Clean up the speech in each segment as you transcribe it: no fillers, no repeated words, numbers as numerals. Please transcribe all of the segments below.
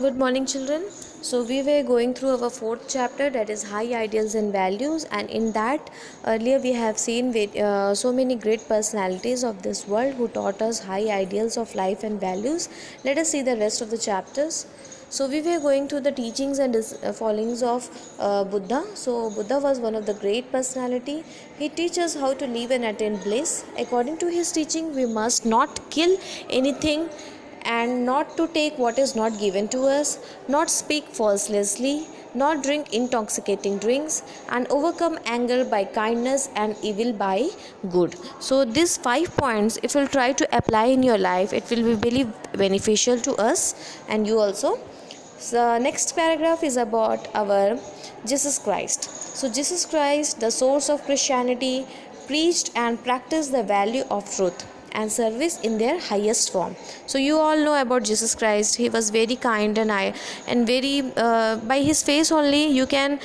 Good morning, children. So, we were going through our fourth chapter, that is High Ideals and Values, and in that, earlier we have seen so many great personalities of this world who taught us high ideals of life and values. Let us see the rest of the chapters. So, we were going through the teachings and followings of Buddha. So, Buddha was one of the great personality. He teaches how to live and attain bliss. According to his teaching, we must not kill anything and not to take what is not given to us, not speak falsely, not drink intoxicating drinks, and overcome anger by kindness and evil by good. So, these 5 points, if you'll try to apply in your life, it will be really beneficial to us and you also. So, next paragraph is about our Jesus Christ. So, Jesus Christ, the source of Christianity, preached and practiced the value of truth and service in their highest form. So you all know about Jesus Christ. He was very kind and very by his face only you can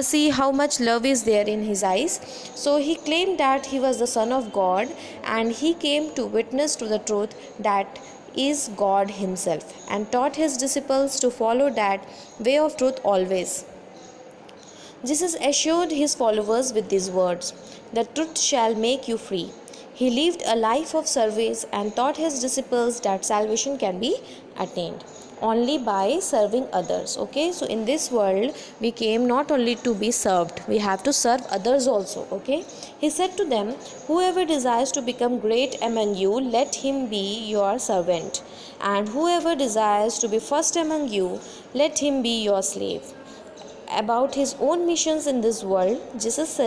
see how much love is there in his eyes. So he claimed that he was the Son of God, and he came to witness to the truth that is God himself, and taught his disciples to follow that way of truth always. Jesus assured his followers with these words: "The truth shall make you free." He lived a life of service and taught his disciples that salvation can be attained only by serving others. Okay, so in this world we came not only to be served, we have to serve others also. Okay, he said to them, "Whoever desires to become great among you, let him be your servant, and whoever desires to be first among you, let him be your slave." About his own missions in this world, Jesus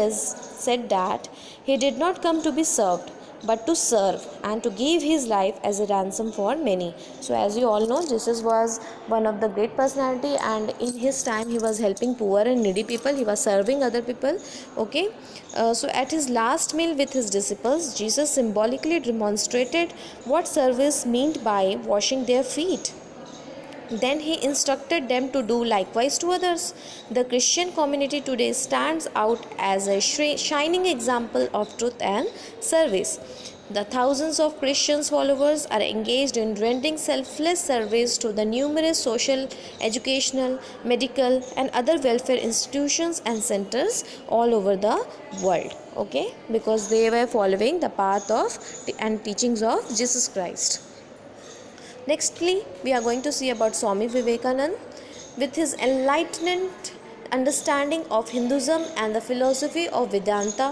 said that he did not come to be served, but to serve and to give his life as a ransom for many. So as you all know, Jesus was one of the great personality, and in his time he was helping poor and needy people. He was serving other people. Okay, so at his last meal with his disciples, Jesus symbolically demonstrated what service meant by washing their feet. Then he instructed them to do likewise to others. The Christian community today stands out as a shining example of truth and service. The thousands of Christian followers are engaged in rendering selfless service to the numerous social, educational, medical, and other welfare institutions and centers all over the world. Okay, because they were following the path of and teachings of Jesus Christ. Nextly, we are going to see about Swami Vivekananda. With his enlightened understanding of Hinduism and the philosophy of Vedanta,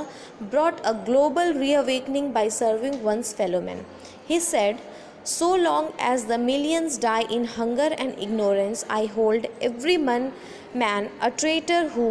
brought a global reawakening by serving one's fellow men. He said, "So long as the millions die in hunger and ignorance, I hold every man a traitor who,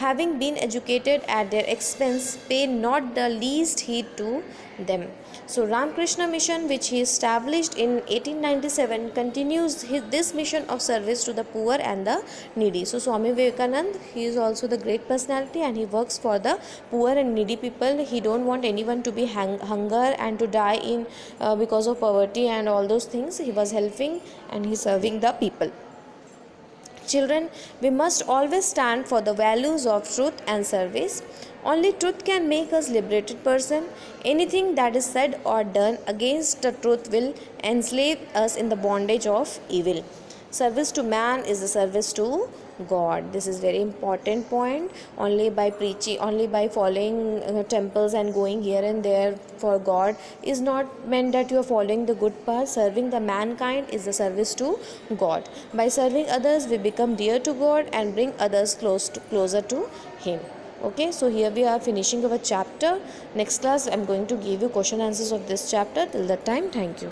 having been educated at their expense, pay not the least heed to them." So Ramakrishna Mission, which he established in 1897, continues this mission of service to the poor and the needy. So Swami Vivekananda, he is also the great personality, and he works for the poor and needy people. He don't want anyone to be hunger and to die in because of poverty and all those things. He was helping and he serving the people. Children, we must always stand for the values of truth and service. Only truth can make us liberated person. Anything that is said or done against the truth will enslave us in the bondage of evil. Service to man is the service to God. This is very important point. Only by preaching, only by following temples and going here and there for God is not meant that you are following the good path. Serving the mankind is the service to God. By serving others, we become dear to God and bring others closer to Him. Okay, so here we are finishing our chapter. Next class, I am going to give you question answers of this chapter. Till that time, thank you.